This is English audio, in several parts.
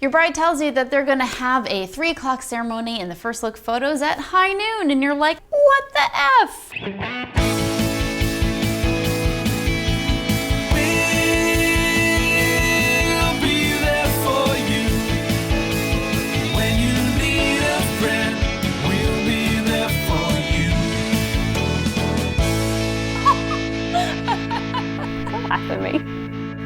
Your bride tells you that they're gonna have a 3 o'clock ceremony and the first look photos at high noon, and you're like, what the F?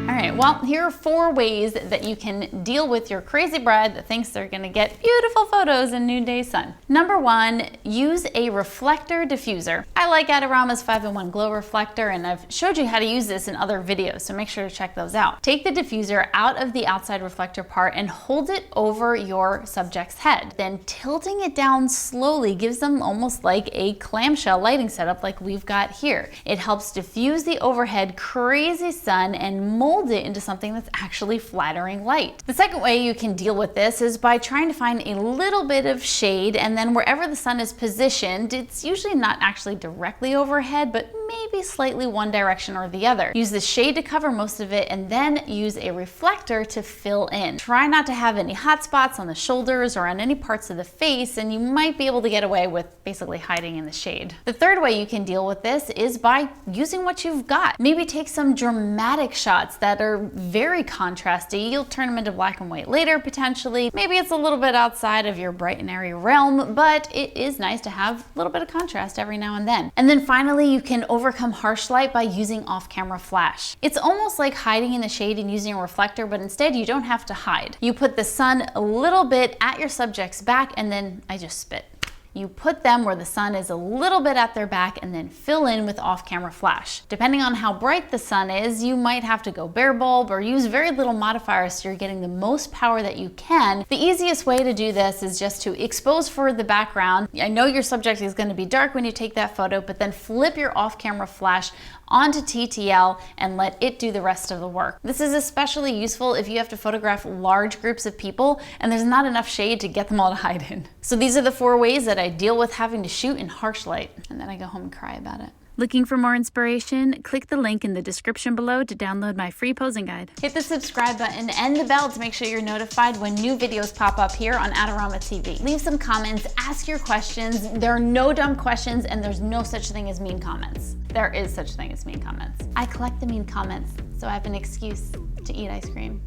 All right, well, here are 4 ways that you can deal with your crazy bride that thinks they're gonna get beautiful photos in noonday sun. Number 1, use a reflector diffuser. I like Adorama's 5-in-1 glow reflector, and I've showed you how to use this in other videos, so make sure to check those out. Take the diffuser out of the outside reflector part and hold it over your subject's head. Then tilting it down slowly gives them almost like a clamshell lighting setup like we've got here. It helps diffuse the overhead crazy sun and mold it into something that's actually flattering light. The second way you can deal with this is by trying to find a little bit of shade, and then wherever the sun is positioned, it's usually not actually directly overhead, but maybe slightly one direction or the other. Use the shade to cover most of it, and then use a reflector to fill in. Try not to have any hot spots on the shoulders or on any parts of the face, and you might be able to get away with basically hiding in the shade. The third way you can deal with this is by using what you've got. Maybe take some dramatic shots that are very contrasty. You'll turn them into black and white later, potentially. Maybe it's a little bit outside of your bright and airy realm, but it is nice to have a little bit of contrast every now and then. And then finally, you can overcome harsh light by using off-camera flash. It's almost like hiding in the shade and using a reflector, but instead you don't have to hide. You put the sun a little bit at your subject's back, and then I just spit. You put them where the sun is a little bit at their back and then fill in with off-camera flash. Depending on how bright the sun is, you might have to go bare bulb or use very little modifiers so you're getting the most power that you can. The easiest way to do this is just to expose for the background. I know your subject is going to be dark when you take that photo, but then flip your off-camera flash onto TTL and let it do the rest of the work. This is especially useful if you have to photograph large groups of people and there's not enough shade to get them all to hide in. So these are the 4 ways that I deal with having to shoot in harsh light, and then I go home and cry about it. Looking for more inspiration? Click the link in the description below to download my free posing guide. Hit the subscribe button and the bell to make sure you're notified when new videos pop up here on Adorama TV. Leave some comments, ask your questions. There are no dumb questions, and there's no such thing as mean comments. There is such thing as mean comments. I collect the mean comments, so I have an excuse to eat ice cream.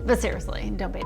But seriously, don't be